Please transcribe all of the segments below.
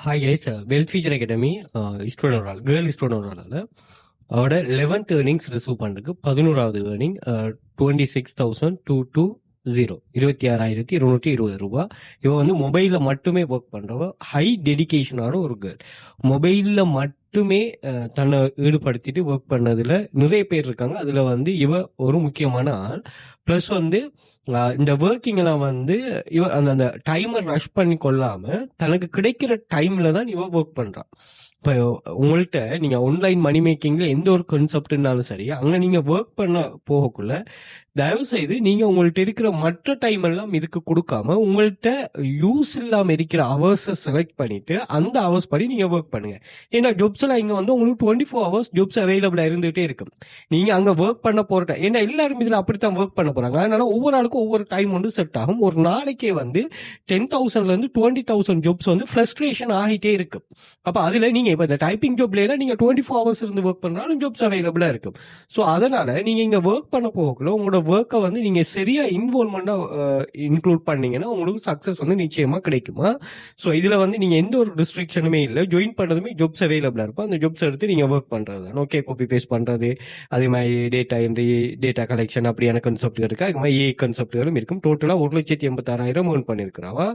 Hi guys, Wealth Future Academy student ஒரு ஆள் girl student ஒரு ஆள் அவரோட 11th earnings ரிசீவ் பண்ணுறதுக்கு 11வது ஏர்னிங் 26,220 26,220 ரூபா. இவன் வந்து மொபைலில் மட்டுமே ஒர்க் பண்ணுறவ, ஹை டெடிகேஷனான ஒரு கேர்ள். மொபைலில் மட்டுமே தன்னை ஈடுபடுத்திட்டு ஒர்க் பண்ணதில் நிறைய பேர் இருக்காங்க. அதில் வந்து இவ ஒரு முக்கியமான ஆள். ப்ளஸ் வந்து இந்த ஒர்க்கிங் எல்லாம் வந்து இவ அந்த டைமர் ரஷ் பண்ணி கொள்ளாம தனக்கு கிடைக்கிற டைம்ல தான் இவ ஒர்க் பண்றான். இப்போ உங்கள்கிட்ட நீங்க ஆன்லைன் மணி மேக்கிங்ல எந்த ஒரு கான்செப்ட்னாலும் சரி, அங்க நீங்க ஒர்க் பண்ண போகக்குள்ள தயவு செய்து நீங்க உங்கள்ட்ட இருக்கிற மற்ற டைம் எல்லாம் இதுக்கு கொடுக்காம உங்கள்ட்ட யூஸ் இல்லாம இருக்கிற ஹவர்ஸை செலக்ட் பண்ணிட்டு அந்த ஹவர்ஸ் படி நீங்க ஒர்க் பண்ணுங்க. ஏன்னா ஜாப்ஸ் எல்லாம் இங்க வந்து உங்களுக்கு 24 ஹவர்ஸ் ஜாப்ஸ் அவைலபிளா இருந்துகிட்டே இருக்கும். நீங்க அங்க ஒர்க் பண்ண போற ஏன்னா எல்லாரும் இதுல அப்படித்தான் ஒர்க் பண்ண போறாங்க. அதனால ஒவ்வொரு ஆளுக்கும் ஒவ்வொரு டைம் வந்து செட் ஆகும். ஒரு நாளைக்கே வந்து 10,000ல இருந்து 20,000 ஜாப்ஸ் வந்து ஃப்ரஸ்ட்ரேஷன் ஆகிட்டே இருக்கும். அப்ப அதுல நீங்க இப்ப இந்த டைப்பிங் ஜாப்ல நீங்க 24 ஹவர்ஸ் இருந்து ஒர்க் பண்ணாலும் ஜாப்ஸ் அவைலபிளா இருக்கும். ஸோ அதனால நீங்க இங்க ஒர்க் பண்ண போகக்குள்ள உங்களோட ஒர்க்கை வந்து நீங்க சரியா இன்வால்வ்மெண்டா இன்க்ளூட் பண்ணீங்கன்னா உங்களுக்கு சக்சஸ் வந்து நிச்சயமா கிடைக்குமா. ஸோ இதுல வந்து நீங்க எந்த ஒரு ரெஸ்ட்ரிக்ஷனுமே இல்லை. ஜாயின் பண்ணதுமே ஜாப்ஸ் அவைலபிளா இருக்கும். அந்த ஜாப்ஸ் எடுத்து நீங்க ஒர்க் பண்றது. ஓகே, காப்பி பேஸ்ட் பண்றது, அதே மாதிரி டேட்டா என்ட்ரி, டேட்டா கலெக்ஷன் அப்படியான கான்செப்ட் இருக்கு. அது மாதிரி ஏஐ கான்செப்ட்களும் இருக்கும். டோட்டலா 1,86,000 ஏர்ன் பண்ணிருக்கிறாவா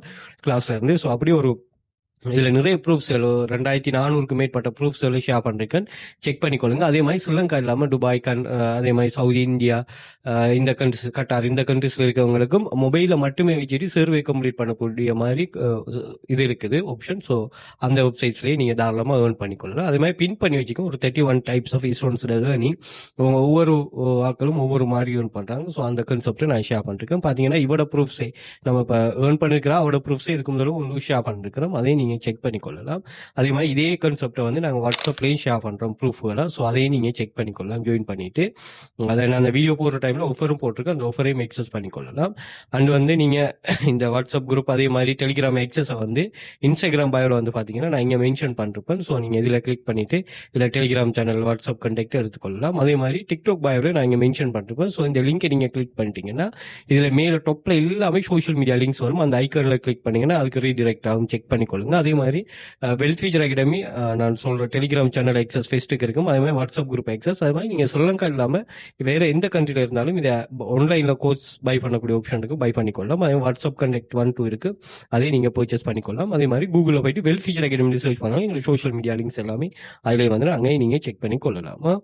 கிளாஸ்ல இருந்து. ஸோ அப்படி ஒரு இதுல நிறைய ப்ரூஃப்ஸ் 2,400க்கு மேற்பட்ட ப்ரூஃப்ஸ் ஷேர் பண்றேன். செக் பண்ணிக்கொள்ளுங்க. அதே மாதிரி ஸ்ரீலங்கா இல்லாம துபாய், அதே மாதிரி சவுதி, இந்தியா, இந்த கண்ட்ரிஸ், கட்டார், இந்த கண்ட்ரிஸ்ல இருக்கிறவங்களுக்கும் மொபைல மட்டுமே வச்சுட்டு சர்வே கம்ப்ளீட் பண்ணக்கூடிய மாதிரி இது இருக்குது ஆப்ஷன். ஸோ அந்த வெப்சைட்ஸ்லயே நீங்க தாராளமா ஏர்ன் பண்ணிக்கொள்ளலாம். அதே மாதிரி பின் பண்ணி வச்சுக்கோங்க. ஒரு 31 டைப்ஸ் ஆஃப் இன்சூரன்ஸ் ஏர்னிங். ஒவ்வொரு ஆக்களும் ஒவ்வொரு மாதிரி ஏர்ன் பண்றாங்க. ஸோ அந்த கான்செப்ட் நான் ஷேர் பண்ணிருக்கேன். பாத்தீங்கன்னா இவோட ப்ரூஃப்ஸே நம்ம இப்ப ஏர்ன் பண்ணிருக்கிறா, அவரோட ப்ரூஃப்ஸே இருக்கும் போது உங்களுக்கு ஷேர் பண்ணிருக்கிறோம். அதே நீங்க செக் பண்ணிக்கொள்ளலாம். அதே மாதிரி இதே கான்செப்டை வந்து நாங்கள் வாட்ஸ்அப்லேயும் ஷேர் பண்றோம் ப்ரூஃப்களை. ஸோ அதையும் நீங்க செக் பண்ணிக்கொள்ளலாம். ஜாயின் பண்ணிட்டு அதை நான் அந்த வீடியோ போடுற டைம்ல ஆஃபரும் போட்டிருக்கேன். அந்த ஆஃபரையும் எக்ஸஸ் பண்ணிக்கொள்ளலாம். அண்ட் வந்து நீங்க இந்த வாட்ஸ்அப் குரூப், அதே மாதிரி டெலிகிராம் எக்ஸஸை வந்து இன்ஸ்டாகிராம் பயோல வந்து பாத்தீங்கன்னா நான் இங்க மென்ஷன் பண்ணிருப்பேன். ஸோ நீங்க இதுல கிளிக் பண்ணிட்டு இதுல டெலிகிராம் சேனல், வாட்ஸ்அப் கண்டெக்ட் எடுத்துக்கொள்ளலாம். அதே மாதிரி டிக்டாக் பயோல நான் இங்க மென்ஷன் பண்ணிருப்பேன். ஸோ இந்த லிங்கை நீங்க கிளிக் பண்ணிட்டீங்கன்னா இதுல மேல டாப்ல எல்லாமே சோஷியல் மீடியா லிங்க்ஸ் வரும். அந்த ஐக்கான்ல கிளிக் பண்ணீங்கன்னா அதுக்கு ரீடிரெக்ட் ஆகும். செக் பண்ணிக்கொள்ளுங்க. அதே மாதிரி வெல்த் ஃபியூச்சர் அகாடமி நான் சொல்ற டெலிகிராம் சேனல் எக்ஸஸ் ஃபேஸ்புக் இருக்கும். அதே மாதிரி வாட்ஸ்அப் குரூப் எக்ஸஸ். அது மாதிரி நீங்க ஸ்ரீலங்கா இல்லாம வேற எந்த கண்ட்ரில இருந்தாலும் இதை ஆன்லைன்ல கோர்ஸ் பை பண்ணக்கூடிய ஆப்ஷன் இருக்கு. பை பண்ணிக்கொள்ளலாம். அதே வாட்ஸ்அப் கனெக்ட் 1 2 இருக்கு. அதே நீங்க பர்ச்சேஸ் பண்ணிக்கொள்ளலாம். அதே மாதிரி கூகுள்ல போயிட்டு வெல்த் ஃபியூச்சர் அகாடமி சர்ச் பண்ணாலும் எங்களுக்கு சோஷியல் மீடியா லிங்க்ஸ் எல்லாமே அதிலே வந்து அங்கேயும் நீங்க செக் பண்ணி கொள்ளலாம்.